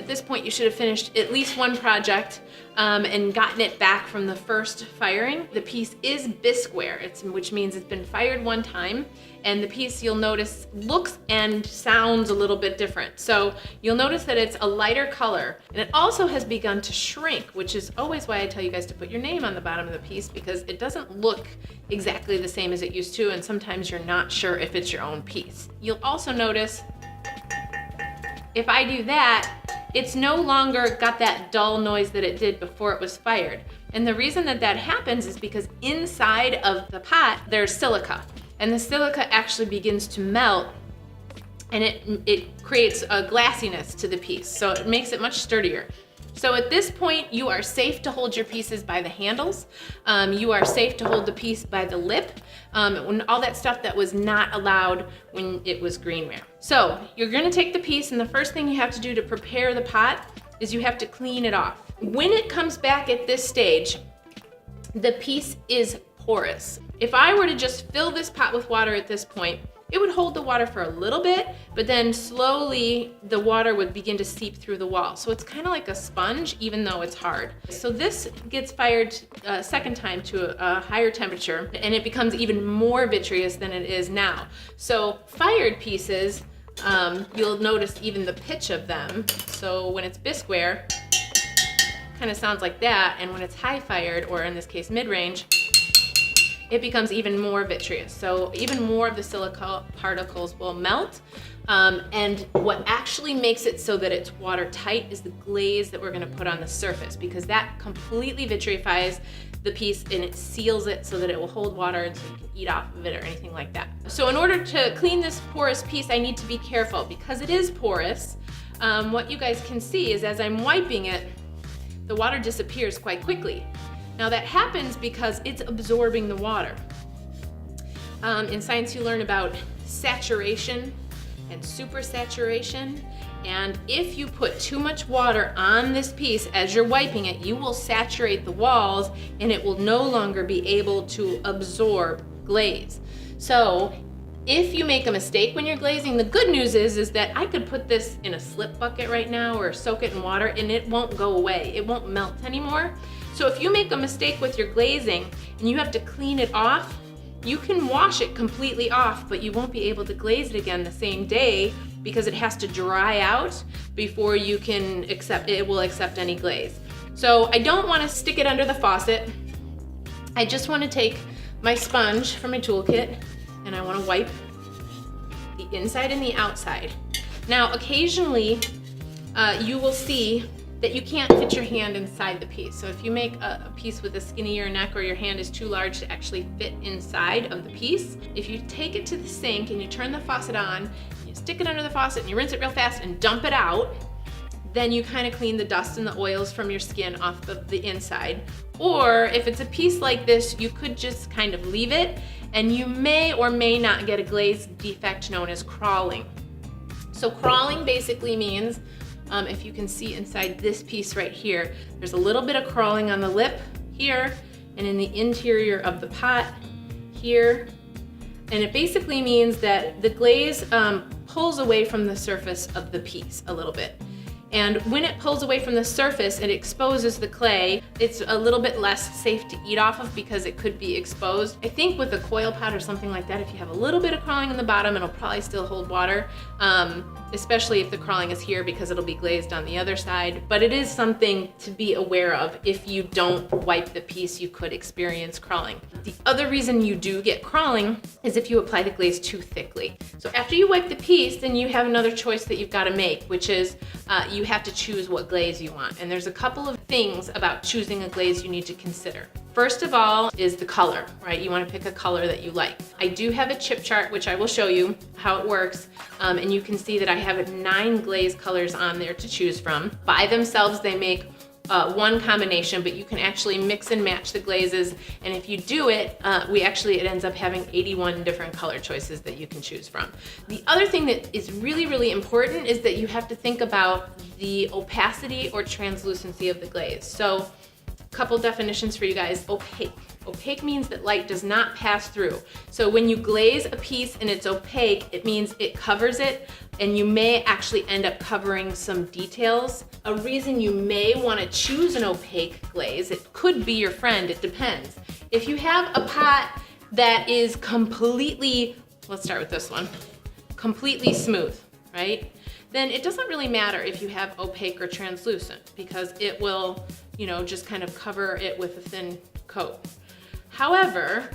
this point you should have finished at least one project and gotten it back from the first firing. The piece is bisquare, which means it's been fired one time, and the piece, you'll notice, looks and sounds a little bit different. So you'll notice that it's a lighter color, and it also has begun to shrink, which is always why I tell you guys to put your name on the bottom of the piece, because it doesn't look exactly the same as it used to, and sometimes you're not sure if it's your own piece. You'll also notice if I do that, it's no longer got that dull noise that it did before it was fired. And the reason that that happens is because inside of the pot, there's silica. And the silica actually begins to melt, and it creates a glassiness to the piece. So it makes it much sturdier. So at this point, you are safe to hold your pieces by the handles. You are safe to hold the piece by the lip, and all that stuff that was not allowed when it was greenware. So you're gonna take the piece, and the first thing you have to do to prepare the pot is you have to clean it off. When it comes back at this stage, the piece is porous. If I were to just fill this pot with water at this point, it would hold the water for a little bit, but then slowly the water would begin to seep through the wall. So it's kind of like a sponge, even though it's hard. So this gets fired a second time to a higher temperature, and it becomes even more vitreous than it is now. So fired pieces, you'll notice even the pitch of them. So when it's bisquare, kind of sounds like that, and when it's high fired, or in this case mid-range, it becomes even more vitreous. So even more of the silica particles will melt. And what actually makes it so that it's watertight is the glaze that we're gonna put on the surface, because that completely vitrifies the piece and it seals it so that it will hold water and so you can eat off of it or anything like that. So in order to clean this porous piece, I need to be careful because it is porous. What you guys can see is as I'm wiping it, the water disappears quite quickly. Now that happens because it's absorbing the water. In science you learn about saturation and supersaturation, and if you put too much water on this piece as you're wiping it, you will saturate the walls and it will no longer be able to absorb glaze. So if you make a mistake when you're glazing, the good news is that I could put this in a slip bucket right now or soak it in water and it won't go away. It won't melt anymore. So if you make a mistake with your glazing and you have to clean it off, you can wash it completely off, but you won't be able to glaze it again the same day because it has to dry out before you can it will accept any glaze. So I don't want to stick it under the faucet. I just want to take my sponge from my toolkit and I want to wipe the inside and the outside. Now occasionally you will see that you can't fit your hand inside the piece. So if you make a piece with a skinnier neck or your hand is too large to actually fit inside of the piece, if you take it to the sink and you turn the faucet on, you stick it under the faucet and you rinse it real fast and dump it out, then you kind of clean the dust and the oils from your skin off of the inside. Or if it's a piece like this, you could just kind of leave it and you may or may not get a glaze defect known as crawling. So crawling basically means, if you can see inside this piece right here, there's a little bit of crawling on the lip here and in the interior of the pot here. And it basically means that the glaze pulls away from the surface of the piece a little bit. And when it pulls away from the surface, it exposes the clay. It's a little bit less safe to eat off of because it could be exposed. I think with a coil pot or something like that, if you have a little bit of crawling in the bottom, it'll probably still hold water, especially if the crawling is here because it'll be glazed on the other side. But it is something to be aware of. If you don't wipe the piece, you could experience crawling. The other reason you do get crawling is if you apply the glaze too thickly. So after you wipe the piece, then you have another choice that you've got to make, which is you have to choose what glaze you want. And there's a couple of things about choosing a glaze you need to consider. First of all is the color, right? You want to pick a color that you like. I do have a chip chart, which I will show you how it works. And you can see that I have 9 glaze colors on there to choose from. By themselves, they make one combination, but you can actually mix and match the glazes. And if you do it, it ends up having 81 different color choices that you can choose from. The other thing that is really, really important is that you have to think about the opacity or translucency of the glaze. So a couple definitions for you guys. Opaque. Opaque means that light does not pass through. So when you glaze a piece and it's opaque, it means it covers it and you may actually end up covering some details. A reason you may want to choose an opaque glaze, it could be your friend, it depends. If you have a pot that is completely, let's start with this one, completely smooth, right? Then it doesn't really matter if you have opaque or translucent because it will, just kind of cover it with a thin coat. However,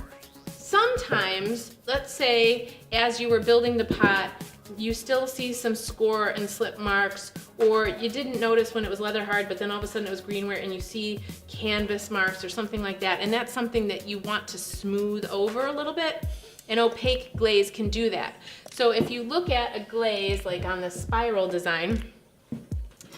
sometimes, let's say as you were building the pot, you still see some score and slip marks, or you didn't notice when it was leather hard, but then all of a sudden it was greenware and you see canvas marks or something like that, and that's something that you want to smooth over a little bit. An opaque glaze can do that. So if you look at a glaze like on the spiral design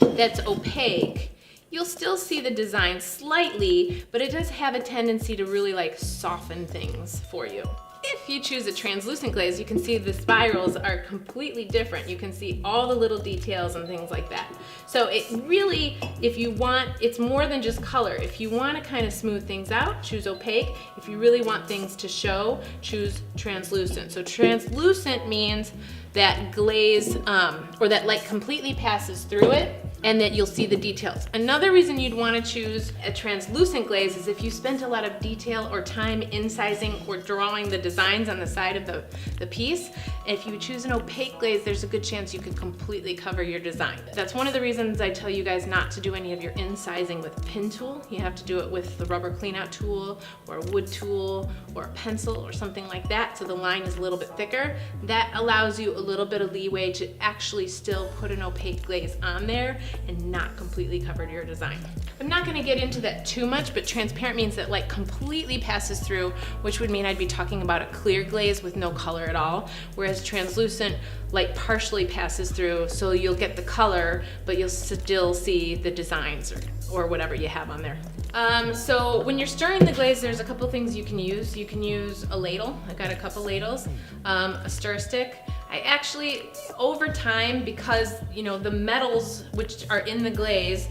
that's opaque, you'll still see the design slightly, but it does have a tendency to really like soften things for you. If you choose a translucent glaze, you can see the spirals are completely different. You can see all the little details and things like that. So it really, if you want, it's more than just color. If you want to kind of smooth things out, choose opaque. If you really want things to show, choose translucent. So translucent means that glaze, or that light completely passes through it, and that you'll see the details. Another reason you'd want to choose a translucent glaze is if you spent a lot of detail or time incising or drawing the designs on the side of the piece. If you choose an opaque glaze, there's a good chance you could completely cover your design. That's one of the reasons I tell you guys not to do any of your incising with a pin tool. You have to do it with the rubber cleanout tool or a wood tool or a pencil or something like that, so the line is a little bit thicker. That allows you a little bit of leeway to actually still put an opaque glaze on there and not completely cover your design. I'm not gonna get into that too much, but transparent means that light completely passes through, which would mean I'd be talking about a clear glaze with no color at all, whereas translucent, light partially passes through, so you'll get the color, but you'll still see the designs or whatever you have on there. So when you're stirring the glaze, there's a couple things you can use. You can use a ladle. I got a couple ladles, a stir stick. I actually, over time, because the metals which are in the glaze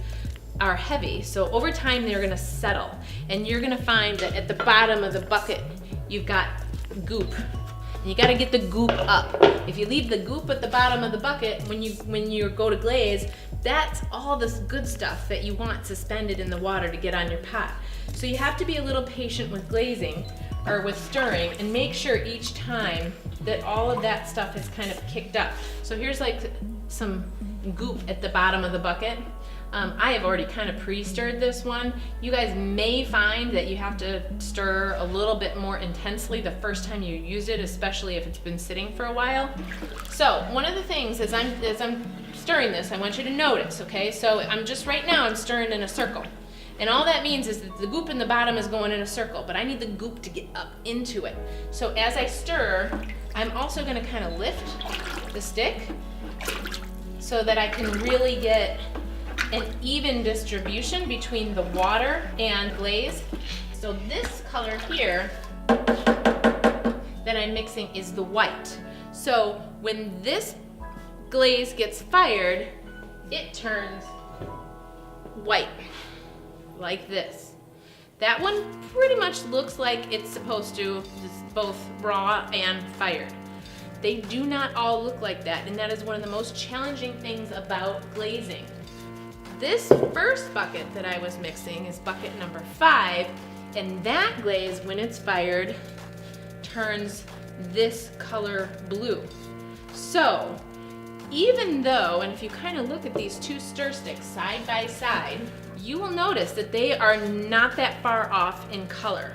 are heavy, so over time they're gonna settle, and you're gonna find that at the bottom of the bucket you've got goop. And you gotta get the goop up. If you leave the goop at the bottom of the bucket when you go to glaze, that's all this good stuff that you want suspended in the water to get on your pot. So you have to be a little patient with glazing or with stirring and make sure each time that all of that stuff is kind of kicked up. So here's like some goop at the bottom of the bucket. I have already kind of pre-stirred this one. You guys may find that you have to stir a little bit more intensely the first time you use it, especially if it's been sitting for a while. So one of the things as I'm stirring this, I want you to notice, okay? So I'm stirring in a circle. And all that means is that the goop in the bottom is going in a circle, but I need the goop to get up into it. So as I stir, I'm also gonna kind of lift the stick so that I can really get an even distribution between the water and glaze. So this color here that I'm mixing is the white. So when this glaze gets fired, it turns white, like this. That one pretty much looks like it's supposed to, it's both raw and fired. They do not all look like that, and that is one of the most challenging things about glazing. This first bucket that I was mixing is bucket number 5, and that glaze, when it's fired, turns this color blue. So, even though, and if you kind of look at these two stir sticks side by side, you will notice that they are not that far off in color.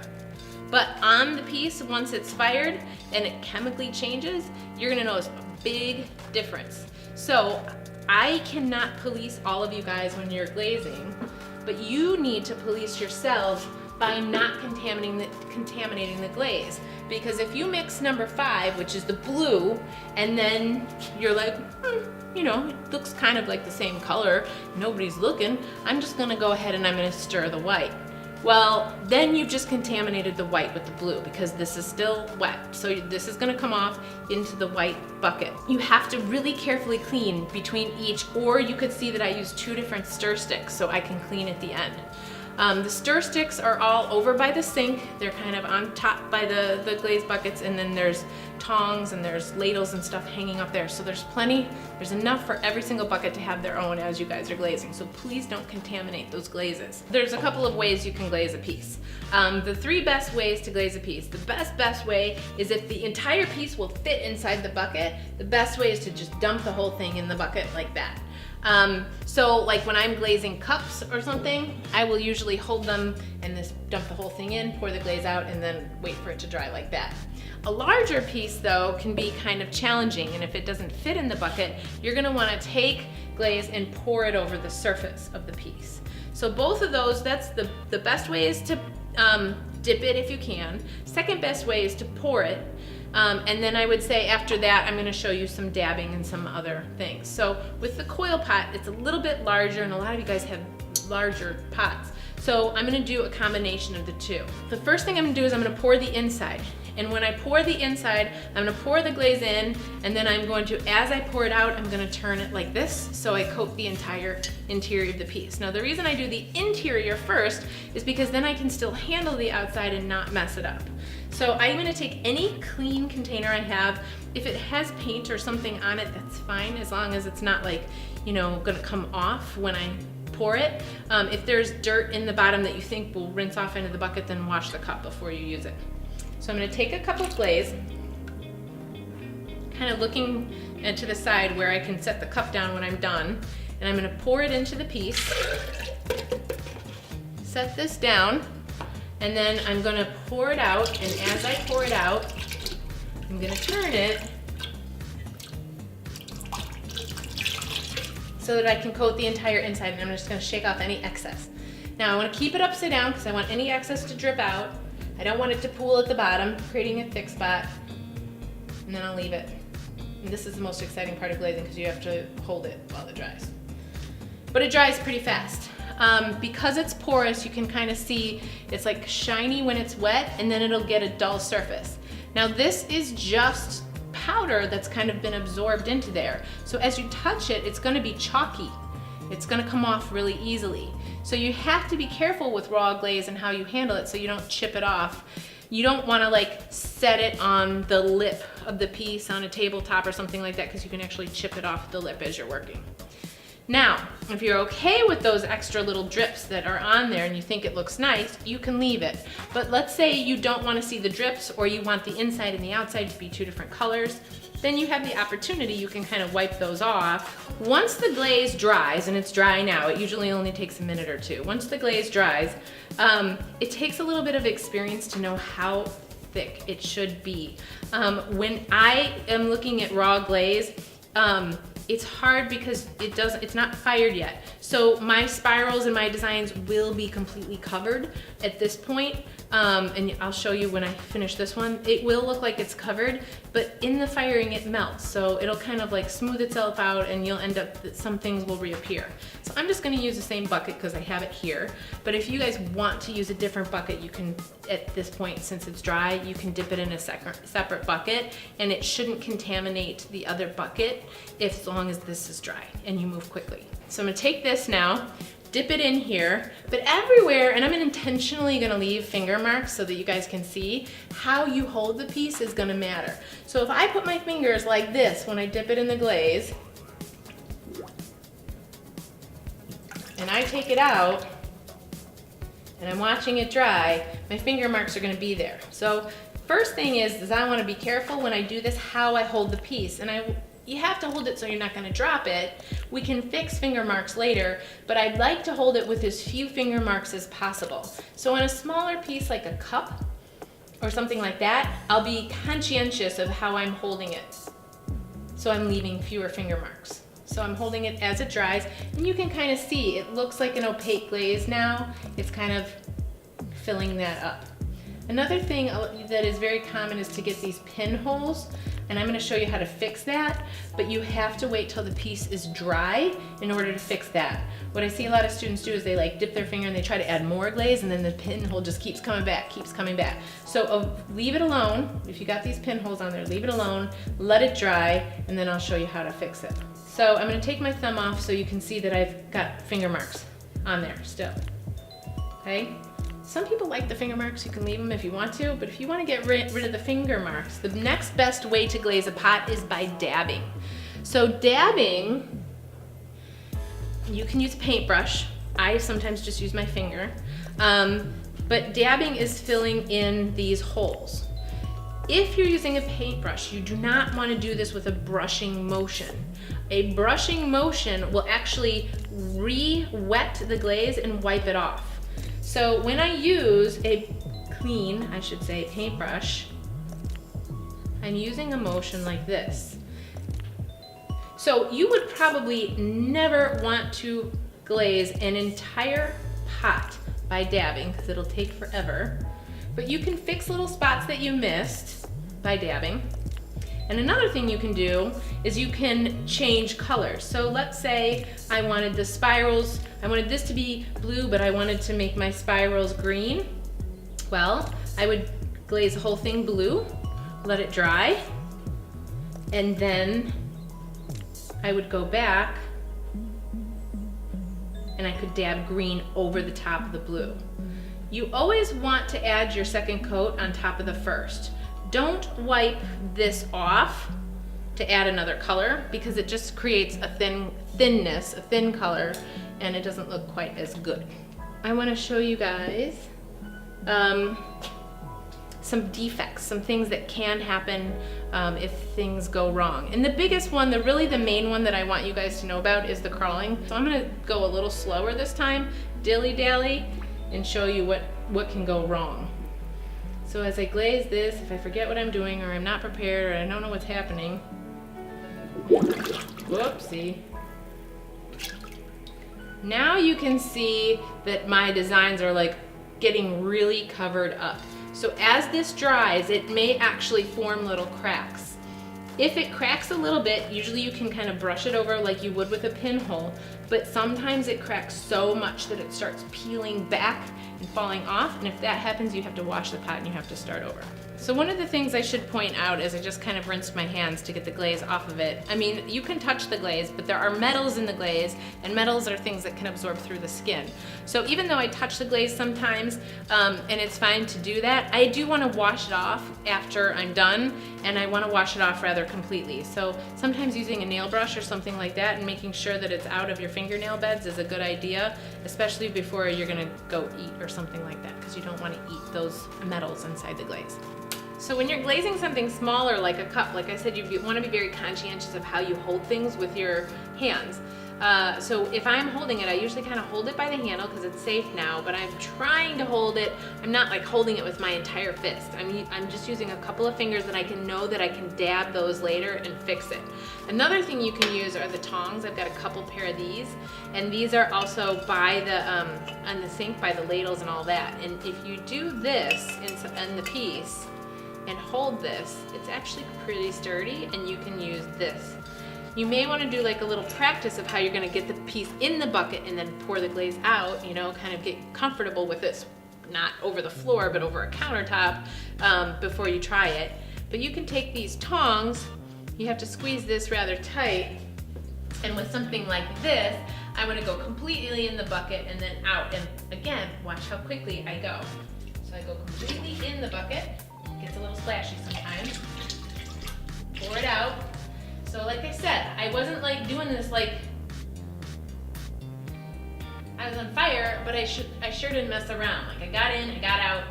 But on the piece, once it's fired and it chemically changes, you're gonna notice a big difference. So, I cannot police all of you guys when you're glazing, but you need to police yourselves by not contaminating the glaze. Because if you mix number 5, which is the blue, and then you're like, it looks kind of like the same color, nobody's looking, I'm just gonna go ahead and I'm gonna stir the white. Well, then you've just contaminated the white with the blue because this is still wet. So this is gonna come off into the white bucket. You have to really carefully clean between each, or you could see that I use 2 different stir sticks so I can clean at the end. The stir sticks are all over by the sink. They're kind of on top by the glaze buckets, and then there's tongs and there's ladles and stuff hanging up there. So there's plenty, there's enough for every single bucket to have their own as you guys are glazing. So please don't contaminate those glazes. There's a couple of ways you can glaze a piece. The 3 best ways to glaze a piece. The best way is if the entire piece will fit inside the bucket. The best way is to just dump the whole thing in the bucket like that. So like when I'm glazing cups or something, I will usually hold them and just dump the whole thing in, pour the glaze out, and then wait for it to dry like that. A larger piece though can be kind of challenging, and if it doesn't fit in the bucket, you're gonna wanna take glaze and pour it over the surface of the piece. So both of those, that's the best way is to dip it if you can. Second best way is to pour it. And then I would say after that, I'm gonna show you some dabbing and some other things. So with the coil pot, it's a little bit larger, and a lot of you guys have larger pots. So I'm gonna do a combination of the two. The first thing I'm gonna do is I'm gonna pour the inside. And when I pour the inside, I'm gonna pour the glaze in, and then I'm going to, as I pour it out, I'm gonna turn it like this, so I coat the entire interior of the piece. Now the reason I do the interior first is because then I can still handle the outside and not mess it up. So I'm gonna take any clean container I have. If it has paint or something on it, that's fine, as long as it's not like, you know, gonna come off when I pour it. If there's dirt in the bottom that you think will rinse off into the bucket, then wash the cup before you use it. So I'm gonna take a cup of glaze, kind of looking to the side where I can set the cup down when I'm done, and I'm gonna pour it into the piece, set this down, and then I'm gonna pour it out, and as I pour it out, I'm gonna turn it so that I can coat the entire inside, and I'm just gonna shake off any excess. Now I wanna keep it upside down because I want any excess to drip out. I don't want it to pool at the bottom, creating a thick spot, and then I'll leave it. And this is the most exciting part of glazing because you have to hold it while it dries. But it dries pretty fast. Because it's porous, you can kind of see it's like shiny when it's wet, and then it'll get a dull surface. Now this is just powder that's kind of been absorbed into there. So as you touch it, it's gonna be chalky. It's gonna come off really easily. So you have to be careful with raw glaze and how you handle it so you don't chip it off. You don't wanna like set it on the lip of the piece on a tabletop or something like that, because you can actually chip it off the lip as you're working. Now, if you're okay with those extra little drips that are on there and you think it looks nice, you can leave it. But let's say you don't want to see the drips, or you want the inside and the outside to be 2 different colors, then you have the opportunity, you can kind of wipe those off. Once the glaze dries, and it's dry now, it usually only takes a minute or 2. Once the glaze dries, it takes a little bit of experience to know how thick it should be. When I am looking at raw glaze, it's hard because it's not fired yet. So my spirals and my designs will be completely covered at this point. And I'll show you when I finish this one. It will look like it's covered, but in the firing it melts. So it'll kind of like smooth itself out, and you'll end up that some things will reappear. So I'm just gonna use the same bucket because I have it here. But if you guys want to use a different bucket, you can, at this point, since it's dry, you can dip it in a separate bucket, and it shouldn't contaminate the other bucket as long as this is dry and you move quickly. So I'm gonna take this now, dip it in here, but everywhere, and I'm intentionally gonna leave finger marks so that you guys can see how you hold the piece is gonna matter. So if I put my fingers like this when I dip it in the glaze, and I take it out, and I'm watching it dry, my finger marks are gonna be there. So first thing is I wanna be careful when I do this how I hold the piece, and you have to hold it so you're not gonna drop it. We can fix finger marks later, but I'd like to hold it with as few finger marks as possible. So on a smaller piece like a cup or something like that, I'll be conscientious of how I'm holding it. So I'm leaving fewer finger marks. So I'm holding it as it dries, and you can kind of see, it looks like an opaque glaze now. It's kind of filling that up. Another thing that is very common is to get these pinholes, and I'm gonna show you how to fix that, but you have to wait till the piece is dry in order to fix that. What I see a lot of students do is they like dip their finger and they try to add more glaze, and then the pinhole just keeps coming back. So leave it alone. If you got these pinholes on there, leave it alone, let it dry, and then I'll show you how to fix it. So I'm gonna take my thumb off so you can see that I've got finger marks on there still. okay? Some people like the finger marks, you can leave them if you want to, but if you want to get rid of the finger marks, the next best way to glaze a pot is by dabbing. So dabbing, you can use a paintbrush. I sometimes just use my finger. But dabbing is filling in these holes. If you're using a paintbrush, you do not want to do this with a brushing motion. A brushing motion will actually re-wet the glaze and wipe it off. So when I use a clean, I should say, paintbrush, I'm using a motion like this. So you would probably never want to glaze an entire pot by dabbing because it'll take forever. But you can fix little spots that you missed by dabbing. And another thing you can do is you can change colors. So let's say I wanted the spirals, I wanted this to be blue, but I wanted to make my spirals green. Well, I would glaze the whole thing blue, let it dry, and then I would go back and I could dab green over the top of the blue. You always want to add your second coat on top of the first. Don't wipe this off to add another color because it just creates a thin color, and it doesn't look quite as good. I want to show you guys some defects, some things that can happen if things go wrong. And the biggest one, really the main one that I want you guys to know about is the crawling. So I'm gonna go a little slower this time, dilly-dally, and show you what can go wrong. So as I glaze this, if I forget what I'm doing or I'm not prepared or I don't know what's happening, whoopsie. Now you can see that my designs are like getting really covered up. So as this dries, it may actually form little cracks. If it cracks a little bit, usually you can kind of brush it over like you would with a pinhole, but sometimes it cracks so much that it starts peeling back and falling off, and if that happens, you have to wash the pot and you have to start over. So one of the things I should point out is I just kind of rinsed my hands to get the glaze off of it. I mean, you can touch the glaze, but there are metals in the glaze, and metals are things that can absorb through the skin. So even though I touch the glaze sometimes, and it's fine to do that, I do want to wash it off after I'm done, and I want to wash it off rather completely. So sometimes using a nail brush or something like that and making sure that it's out of your fingernail beds is a good idea, especially before you're going to go eat or something like that, because you don't want to eat those metals inside the glaze. So when you're glazing something smaller like a cup, like I said, you want to be very conscientious of how you hold things with your hands. So if I'm holding it, I usually kind of hold it by the handle because it's safe now, but I'm trying to hold it. I'm not like holding it with my entire fist. I'm just using a couple of fingers that I can know that I can dab those later and fix it. Another thing you can use are the tongs. I've got a couple pair of these, and these are also by the on the sink by the ladles and all that. And if you do this in the piece and hold this, it's actually pretty sturdy, and you can use this. You may want to do like a little practice of how you're going to get the piece in the bucket and then pour the glaze out, you know, kind of get comfortable with this, not over the floor, but over a countertop before you try it. But you can take these tongs, you have to squeeze this rather tight, and with something like this, I'm going to go completely in the bucket and then out. And again, watch how quickly I go. So I go completely in the bucket. Gets a little splashy sometimes. Pour it out. So like I said, I wasn't like doing this like I was on fire, but I sure didn't mess around. Like I got in, I got out,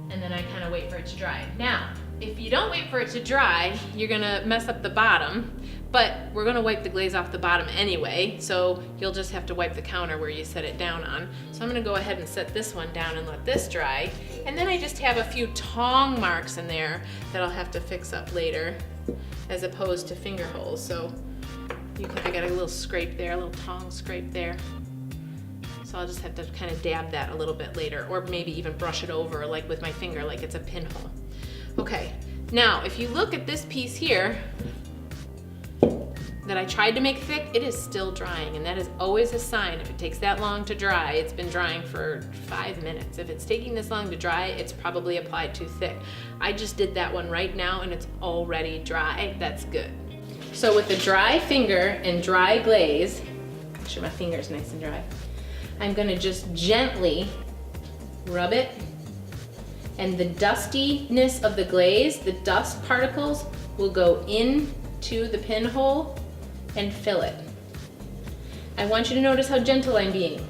and then I kind of wait for it to dry. Now, if you don't wait for it to dry, you're gonna mess up the bottom, but we're gonna wipe the glaze off the bottom anyway, so you'll just have to wipe the counter where you set it down on. So I'm gonna go ahead and set this one down and let this dry. And then I just have a few tong marks in there that I'll have to fix up later, as opposed to finger holes. So I got a little scrape there, a little tong scrape there. So I'll just have to kind of dab that a little bit later, or maybe even brush it over like with my finger like it's a pinhole. Okay, now if you look at this piece here that I tried to make thick, it is still drying, and that is always a sign. If it takes that long to dry, it's been drying for 5 minutes. If it's taking this long to dry, it's probably applied too thick. I just did that one right now and it's already dry. That's good. So with a dry finger and dry glaze, make sure my finger's nice and dry, I'm gonna just gently rub it, and the dustiness of the glaze, the dust particles, will go into the pinhole and fill it. I want you to notice how gentle I'm being.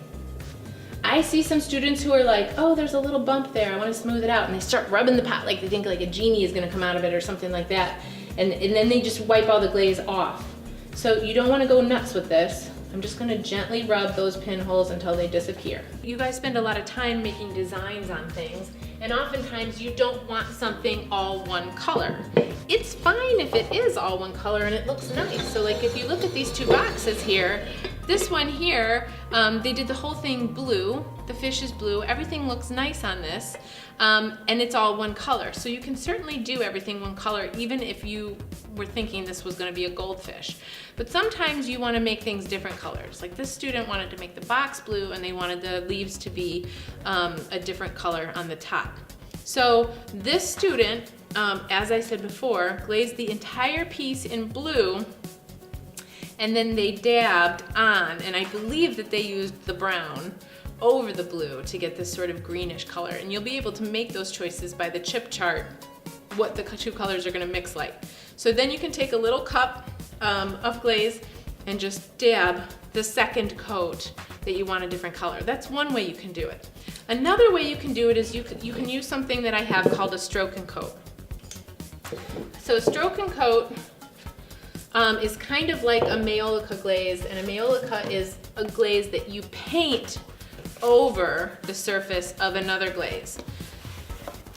I see some students who are like, oh, there's a little bump there, I want to smooth it out, and they start rubbing the pot like they think like a genie is going to come out of it or something like that, and then they just wipe all the glaze off. So you don't want to go nuts with this. I'm just going to gently rub those pinholes until they disappear. You guys spend a lot of time making designs on things, and oftentimes you don't want something all one color. It's fine if it is all one color and it looks nice. So like if you look at these two boxes here, this one here, they did the whole thing blue. The fish is blue. Everything looks nice on this, and it's all one color. So you can certainly do everything one color, even if you were thinking this was going to be a goldfish. But sometimes you want to make things different colors. Like this student wanted to make the box blue, and they wanted the leaves to be a different color on the top. So this student, as I said before, glazed the entire piece in blue, and then they dabbed on, and I believe that they used the brown over the blue to get this sort of greenish color. And you'll be able to make those choices by the chip chart, what the two colors are going to mix like. So then you can take a little cup of glaze and just dab the second coat that you want a different color. That's one way you can do it. Another way you can do it is you can use something that I have called a stroke and coat. So a stroke and coat is kind of like a Maiolica glaze, and a Maiolica is a glaze that you paint over the surface of another glaze.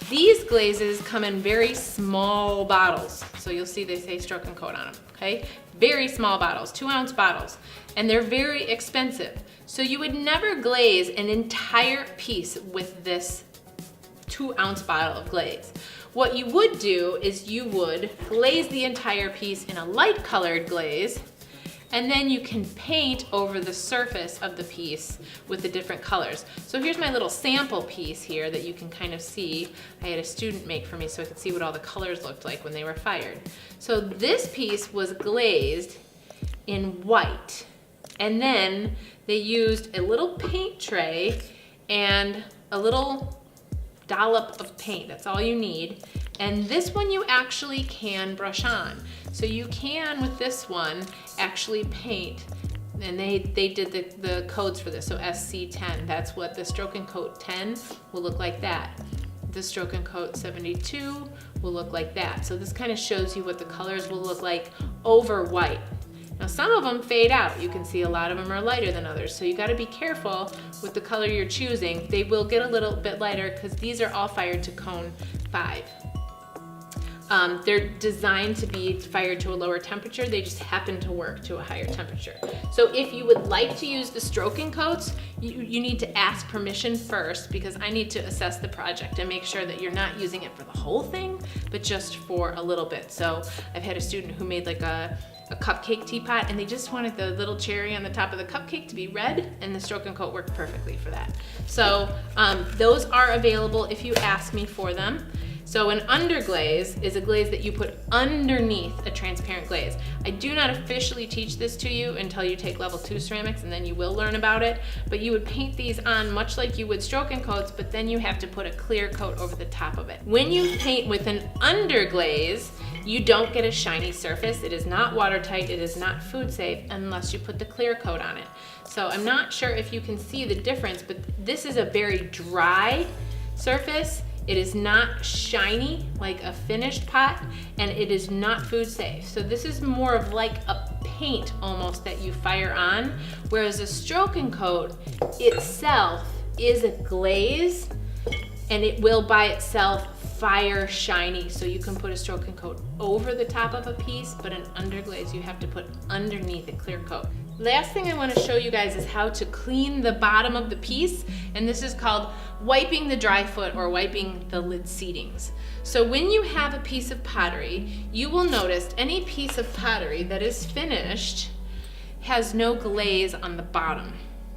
These glazes come in very small bottles. So you'll see they say stroke and coat on them, okay? Very small bottles, 2-ounce bottles, and they're very expensive. So you would never glaze an entire piece with this 2-ounce bottle of glaze. What you would do is you would glaze the entire piece in a light colored glaze, and then you can paint over the surface of the piece with the different colors. So here's my little sample piece here that you can kind of see. I had a student make for me so I could see what all the colors looked like when they were fired. So this piece was glazed in white, and then they used a little paint tray and a little dollop of paint. That's all you need. And this one you actually can brush on. So you can, with this one, actually paint. And they did the codes for this, so SC10. That's what the stroke and coat 10 will look like that. The stroke and coat 72 will look like that. So this kind of shows you what the colors will look like over white. Now some of them fade out. You can see a lot of them are lighter than others. So you gotta be careful with the color you're choosing. They will get a little bit lighter because these are all fired to cone 5. They're designed to be fired to a lower temperature. They just happen to work to a higher temperature. So if you would like to use the stroking coats, you need to ask permission first, because I need to assess the project and make sure that you're not using it for the whole thing, but just for a little bit. So I've had a student who made like a cupcake teapot, and they just wanted the little cherry on the top of the cupcake to be red, and the stroke and coat worked perfectly for that. So those are available if you ask me for them. So an underglaze is a glaze that you put underneath a transparent glaze. I do not officially teach this to you until you take level 2 ceramics, and then you will learn about it. But you would paint these on much like you would stroke and coats, but then you have to put a clear coat over the top of it. When you paint with an underglaze, you don't get a shiny surface. It is not watertight, it is not food safe unless you put the clear coat on it. So I'm not sure if you can see the difference, but this is a very dry surface. It is not shiny like a finished pot, and it is not food safe. So this is more of like a paint almost that you fire on, whereas a stroke and coat itself is a glaze, and it will by itself fire shiny. So you can put a stroke and coat over the top of a piece, but an underglaze you have to put underneath a clear coat. Last thing I want to show you guys is how to clean the bottom of the piece, and this is called wiping the dry foot or wiping the lid seatings. So when you have a piece of pottery, you will notice any piece of pottery that is finished has no glaze on the bottom.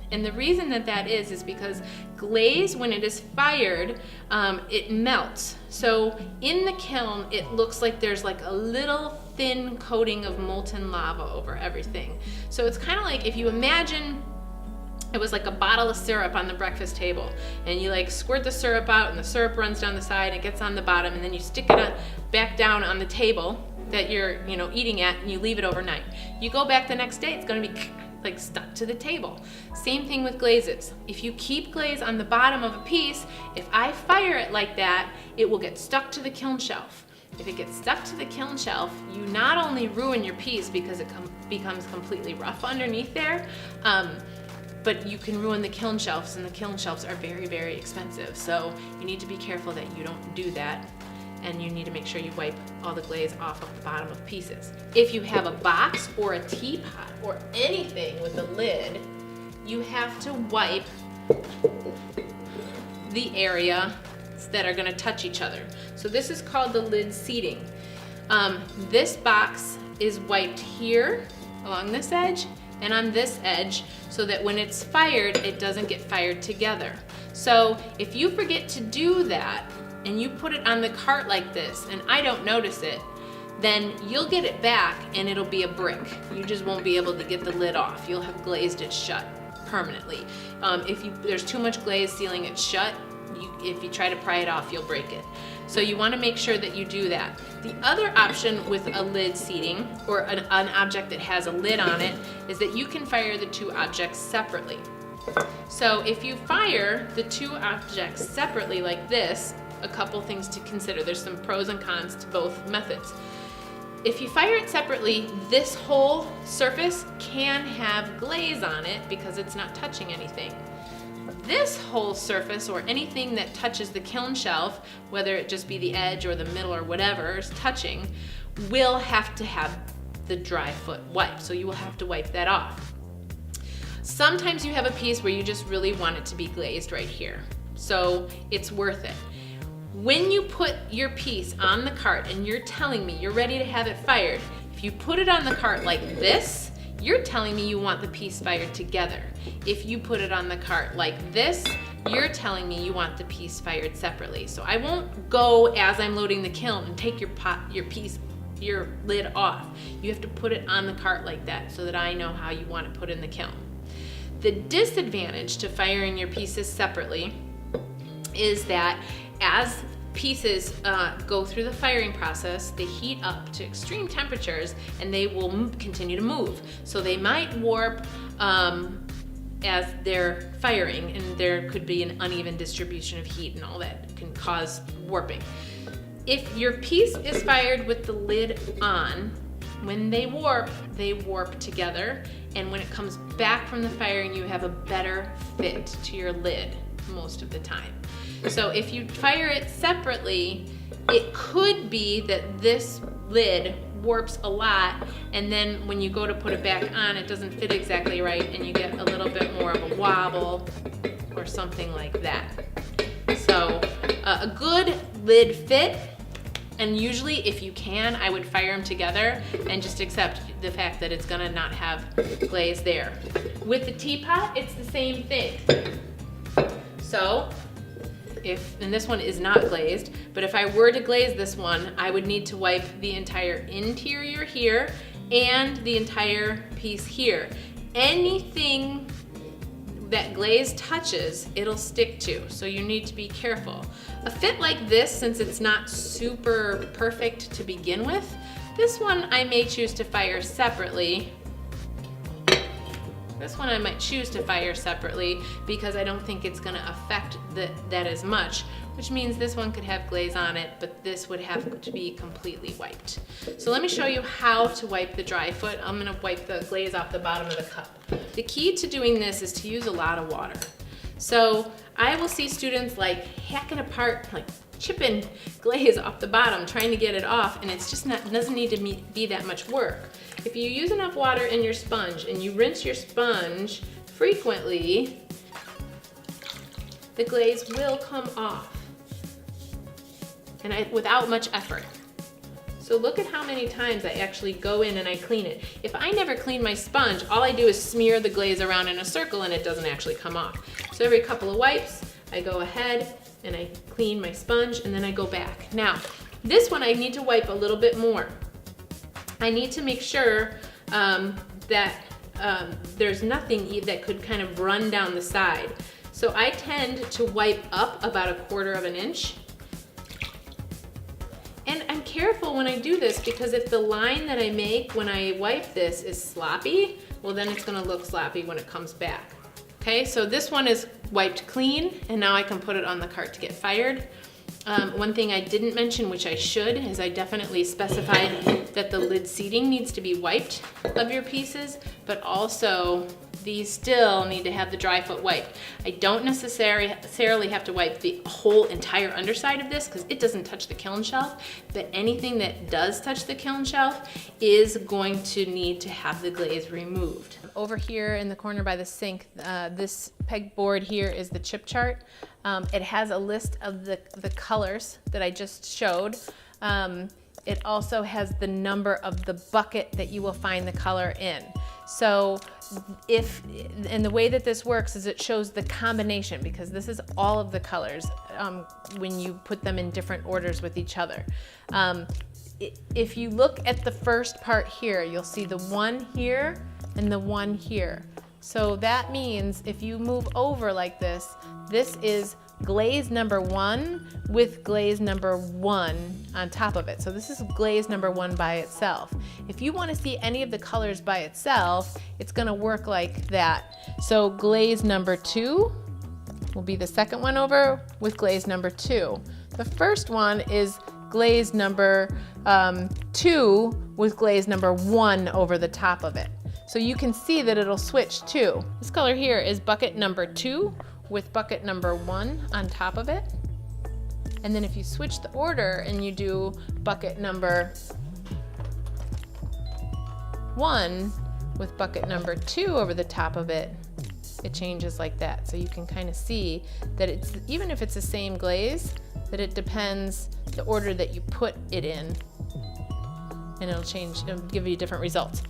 And the reason that is because glaze, when it is fired, it melts. So in the kiln, it looks like there's like a little thin coating of molten lava over everything. So it's kind of like if you imagine it was like a bottle of syrup on the breakfast table, and you like squirt the syrup out and the syrup runs down the side and it gets on the bottom, and then you stick it back down on the table that you're eating at, and you leave it overnight. You go back the next day, it's going to be like stuck to the table. Same thing with glazes. If you keep glaze on the bottom of a piece, if I fire it like that, it will get stuck to the kiln shelf. If it gets stuck to the kiln shelf, you not only ruin your piece because it becomes completely rough underneath there, but you can ruin the kiln shelves, and the kiln shelves are very, very expensive. So you need to be careful that you don't do that, and you need to make sure you wipe all the glaze off of the bottom of pieces. If you have a box or a teapot or anything with a lid, you have to wipe the area that are going to touch each other. So this is called the lid seating. This box is wiped here along this edge and on this edge, so that when it's fired, it doesn't get fired together. So if you forget to do that and you put it on the cart like this and I don't notice it, then you'll get it back and it'll be a brick. You just won't be able to get the lid off. You'll have glazed it shut permanently. If there's too much glaze sealing it shut, if you try to pry it off, you'll break it. So you want to make sure that you do that. The other option with a lid seating, or an object that has a lid on it, is that you can fire the two objects separately. So if you fire the two objects separately like this, a couple things to consider. There's some pros and cons to both methods. If you fire it separately, this whole surface can have glaze on it because it's not touching anything. This whole surface, or anything that touches the kiln shelf, whether it just be the edge or the middle or whatever is touching, will have to have the dry foot wiped. So you will have to wipe that off. Sometimes you have a piece where you just really want it to be glazed right here. So it's worth it. When you put your piece on the cart and you're telling me you're ready to have it fired, if you put it on the cart like this, you're telling me you want the piece fired together. If you put it on the cart like this, you're telling me you want the piece fired separately. So I won't go as I'm loading the kiln and take your lid off. You have to put it on the cart like that so that I know how you want it put in the kiln. The disadvantage to firing your pieces separately is that as pieces go through the firing process, they heat up to extreme temperatures and they will continue to move. So they might warp as they're firing, and there could be an uneven distribution of heat and all that can cause warping. If your piece is fired with the lid on, when they warp together, and when it comes back from the firing, you have a better fit to your lid most of the time. So if you fire it separately, it could be that this lid warps a lot, and then when you go to put it back on, it doesn't fit exactly right, and you get a little bit more of a wobble or something like that. So a good lid fit, and usually if you can, I would fire them together and just accept the fact that it's gonna not have glaze there. With the teapot, it's the same thing. So and this one is not glazed, but if I were to glaze this one, I would need to wipe the entire interior here and the entire piece here. Anything that glaze touches, it'll stick to, so you need to be careful. A fit like this, since it's not super perfect to begin with, this one I may choose to fire separately. This one I might choose to fire separately because I don't think it's gonna affect that as much, which means this one could have glaze on it, but this would have to be completely wiped. So let me show you how to wipe the dry foot. I'm gonna wipe the glaze off the bottom of the cup. The key to doing this is to use a lot of water. So I will see students like hacking apart, like chipping glaze off the bottom, trying to get it off, and it's just doesn't need to be that much work. If you use enough water in your sponge and you rinse your sponge frequently, the glaze will come off, and without much effort. So look at how many times I actually go in and I clean it. If I never clean my sponge, all I do is smear the glaze around in a circle and it doesn't actually come off. So every couple of wipes, I go ahead and I clean my sponge, and then I go back. Now, this one I need to wipe a little bit more. I need to make sure that there's nothing that could kind of run down the side. So I tend to wipe up about 1/4 of an inch. And I'm careful when I do this because if the line that I make when I wipe this is sloppy, well then it's gonna look sloppy when it comes back. Okay, so this one is wiped clean and now I can put it on the cart to get fired. One thing I didn't mention, which I should, is I definitely specified that the lid seating needs to be wiped of your pieces, but also these still need to have the dry foot wiped. I don't necessarily have to wipe the whole entire underside of this because it doesn't touch the kiln shelf, but anything that does touch the kiln shelf is going to need to have the glaze removed. Over here in the corner by the sink, this pegboard here is the chip chart. It has a list of the colors that I just showed. It also has the number of the bucket that you will find the color in. So and the way that this works is it shows the combination, because this is all of the colors when you put them in different orders with each other. If you look at the first part here, you'll see the one here and the one here. So that means if you move over like this, this is glaze number 1 with glaze number 1 on top of it. So this is glaze number 1 by itself. If you want to see any of the colors by itself, it's going to work like that. So glaze number 2 will be the second one over with glaze number 2. The first one is glaze number 2 with glaze number 1 over the top of it. So you can see that it'll switch too. This color here is bucket number 2 with bucket number 1 on top of it. And then if you switch the order and you do bucket number 1 with bucket number 2 over the top of it, it changes like that. So you can kind of see that it's, even if it's the same glaze, that it depends the order that you put it in, and it'll give you different results.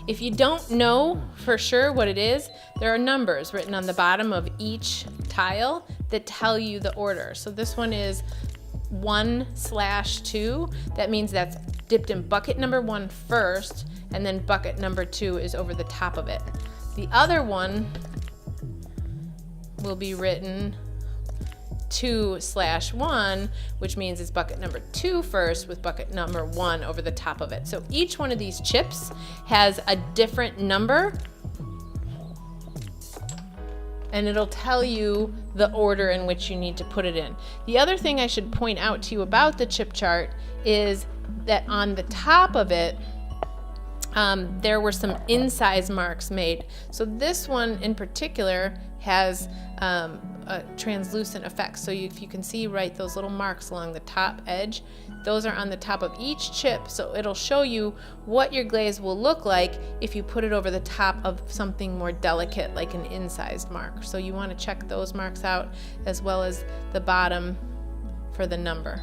If you don't know for sure what it is, there are numbers written on the bottom of each tile that tell you the order. So this one is 1/2. That means that's dipped in bucket number 1 first, and then bucket number 2 is over the top of it. The other one will be written 2/1, which means it's bucket number 2 first with bucket number 1 over the top of it. So each one of these chips has a different number, and it'll tell you the order in which you need to put it in. The other thing I should point out to you about the chip chart is that on the top of it, there were some incise marks made. So this one in particular has a translucent effect. So if you can see right, those little marks along the top edge, those are on the top of each chip. So it'll show you what your glaze will look like if you put it over the top of something more delicate like an incised mark. So you want to check those marks out as well as the bottom for the number.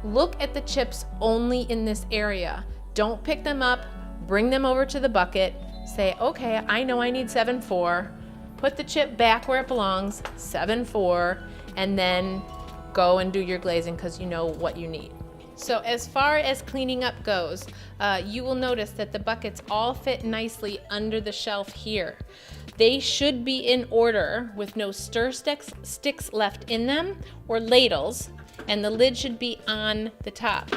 Look at the chips only in this area. Don't pick them up, bring them over to the bucket, say, okay, I know I need 7/4. Put the chip back where it belongs, 7/4, and then go and do your glazing because you know what you need. So as far as cleaning up goes, you will notice that the buckets all fit nicely under the shelf here. They should be in order with no stir sticks left in them or ladles, and the lid should be on the top.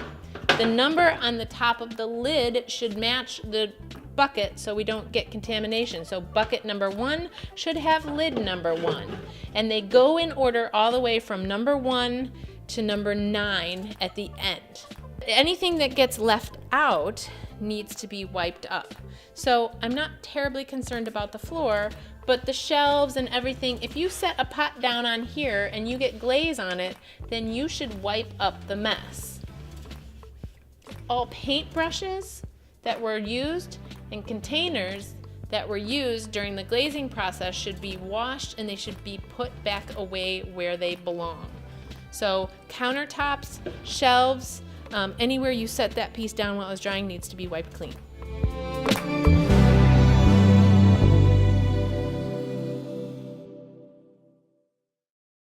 The number on the top of the lid should match the bucket so we don't get contamination. So bucket number 1 should have lid number 1, and they go in order all the way from number 1 to number 9 at the end. Anything that gets left out needs to be wiped up. So I'm not terribly concerned about the floor, but the shelves and everything, if you set a pot down on here and you get glaze on it, then you should wipe up the mess. All paint brushes that were used and containers that were used during the glazing process should be washed, and they should be put back away where they belong. So countertops, shelves, anywhere you set that piece down while it was drying needs to be wiped clean.